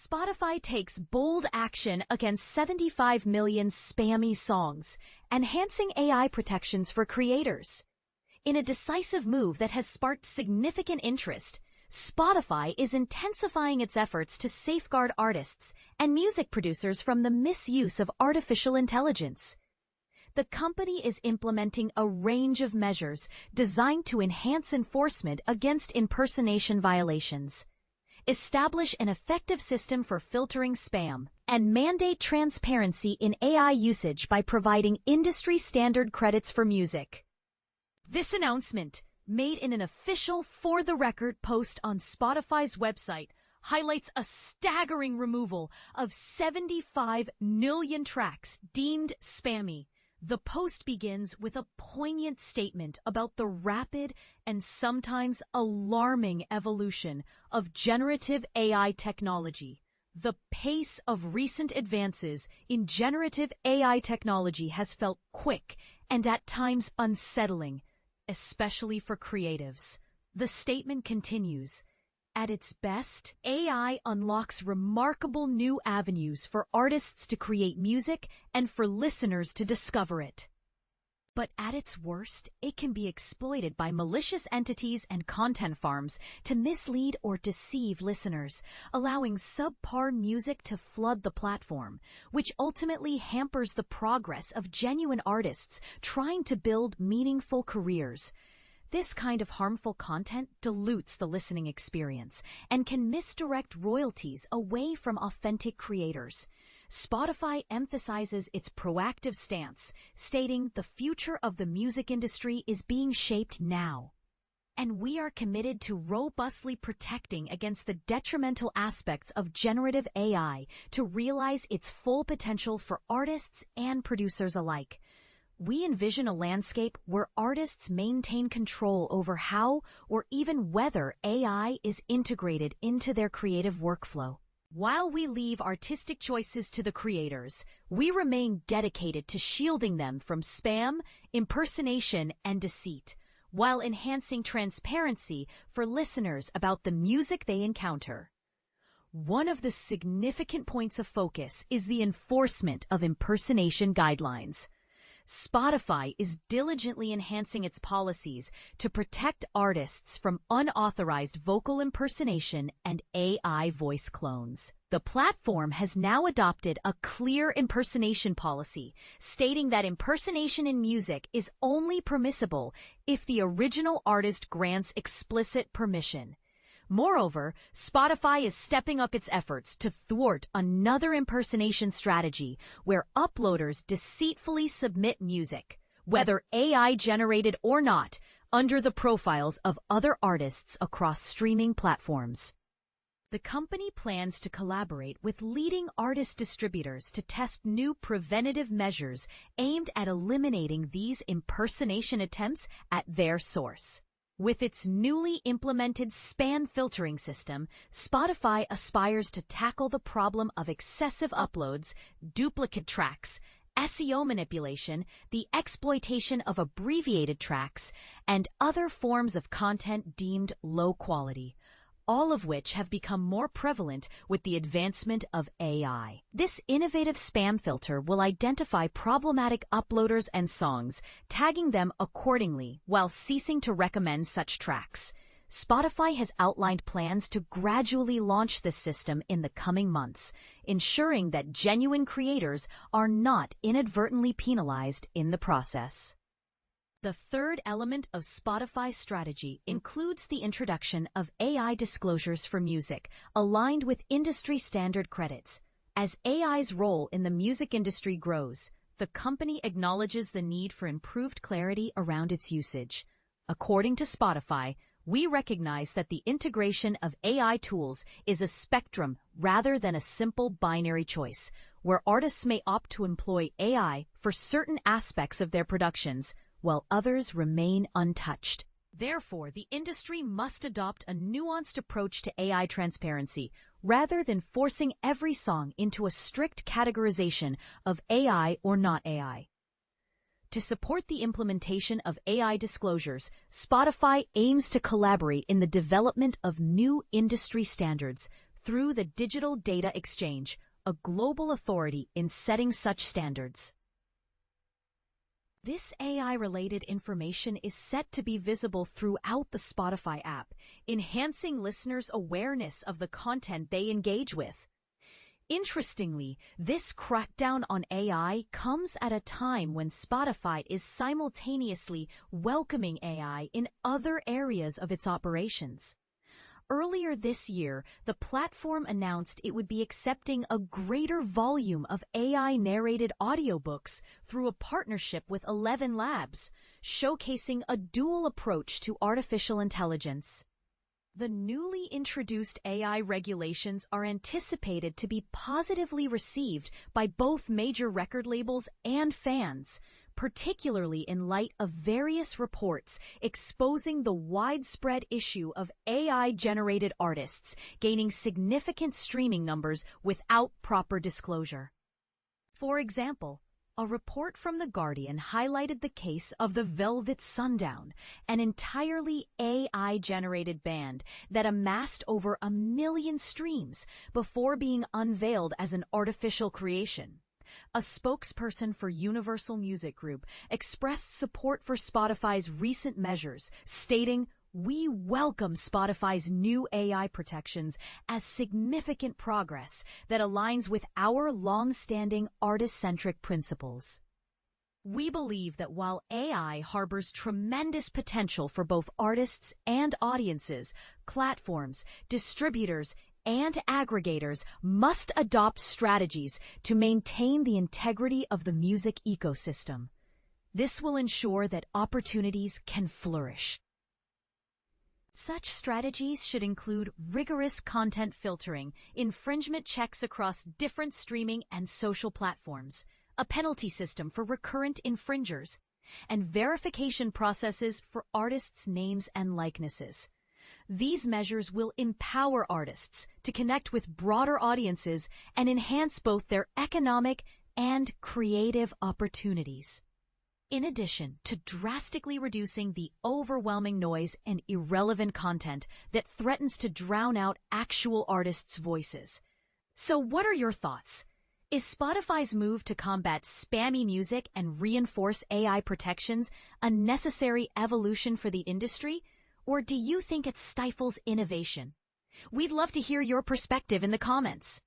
Spotify takes bold action against 75 million spammy songs, enhancing AI protections for creators. In a decisive move that has sparked significant interest, Spotify is intensifying its efforts to safeguard artists and music producers from the misuse of artificial intelligence. The company is implementing a range of measures designed to enhance enforcement against impersonation violations, establish an effective system for filtering spam, and mandate transparency in AI usage by providing industry-standard credits for music. This announcement, made in an official for-the-record post on Spotify's website, highlights a staggering removal of 75 million tracks deemed spammy. The post begins with a poignant statement about the rapid and sometimes alarming evolution of generative AI technology. The pace of recent advances in generative AI technology has felt quick and at times unsettling, especially for creatives. The statement continues, "At its best, AI unlocks remarkable new avenues for artists to create music and for listeners to discover it. But at its worst, it can be exploited by malicious entities and content farms to mislead or deceive listeners, allowing subpar music to flood the platform, which ultimately hampers the progress of genuine artists trying to build meaningful careers. This kind of harmful content dilutes the listening experience and can misdirect royalties away from authentic creators." Spotify emphasizes its proactive stance, stating the future of the music industry is being shaped now, and we are committed to robustly protecting against the detrimental aspects of generative AI to realize its full potential for artists and producers alike. We envision a landscape where artists maintain control over how or even whether AI is integrated into their creative workflow. While we leave artistic choices to the creators, we remain dedicated to shielding them from spam, impersonation, and deceit, while enhancing transparency for listeners about the music they encounter. One of the significant points of focus is the enforcement of impersonation guidelines. Spotify is diligently enhancing its policies to protect artists from unauthorized vocal impersonation and AI voice clones. The platform has now adopted a clear impersonation policy, stating that impersonation in music is only permissible if the original artist grants explicit permission. Moreover, Spotify is stepping up its efforts to thwart another impersonation strategy where uploaders deceitfully submit music, whether AI-generated or not, under the profiles of other artists across streaming platforms. The company plans to collaborate with leading artist distributors to test new preventative measures aimed at eliminating these impersonation attempts at their source. With its newly implemented spam filtering system, Spotify aspires to tackle the problem of excessive uploads, duplicate tracks, SEO manipulation, the exploitation of abbreviated tracks, and other forms of content deemed low quality, all of which have become more prevalent with the advancement of AI. This innovative spam filter will identify problematic uploaders and songs, tagging them accordingly while ceasing to recommend such tracks. Spotify has outlined plans to gradually launch this system in the coming months, ensuring that genuine creators are not inadvertently penalized in the process. The third element of Spotify's strategy includes the introduction of AI disclosures for music, aligned with industry standard credits. As AI's role in the music industry grows, the company acknowledges the need for improved clarity around its usage. According to Spotify, we recognize that the integration of AI tools is a spectrum rather than a simple binary choice, where artists may opt to employ AI for certain aspects of their productions, while others remain untouched. Therefore, the industry must adopt a nuanced approach to AI transparency, rather than forcing every song into a strict categorization of AI or not AI. To support the implementation of AI disclosures, Spotify aims to collaborate in the development of new industry standards through the Digital Data Exchange, a global authority in setting such standards. This AI-related information is set to be visible throughout the Spotify app, enhancing listeners' awareness of the content they engage with. Interestingly, this crackdown on AI comes at a time when Spotify is simultaneously welcoming AI in other areas of its operations. Earlier this year, the platform announced it would be accepting a greater volume of AI-narrated audiobooks through a partnership with 11 Labs, showcasing a dual approach to artificial intelligence. The newly introduced AI regulations are anticipated to be positively received by both major record labels and fans, particularly in light of various reports exposing the widespread issue of AI-generated artists gaining significant streaming numbers without proper disclosure. For example, a report from The Guardian highlighted the case of the Velvet Sundown, an entirely AI-generated band that amassed over 1 million streams before being unveiled as an artificial creation. A spokesperson for Universal Music Group expressed support for Spotify's recent measures, stating, "We welcome Spotify's new AI protections as significant progress that aligns with our long-standing artist-centric principles." We believe that while AI harbors tremendous potential for both artists and audiences, platforms, distributors, and aggregators must adopt strategies to maintain the integrity of the music ecosystem. This will ensure that opportunities can flourish. Such strategies should include rigorous content filtering, infringement checks across different streaming and social platforms, a penalty system for recurrent infringers, and verification processes for artists' names and likenesses. These measures will empower artists to connect with broader audiences and enhance both their economic and creative opportunities. In addition to drastically reducing the overwhelming noise and irrelevant content that threatens to drown out actual artists' voices. So what are your thoughts? Is Spotify's move to combat spammy music and reinforce AI protections a necessary evolution for the industry? Or do you think it stifles innovation? We'd love to hear your perspective in the comments.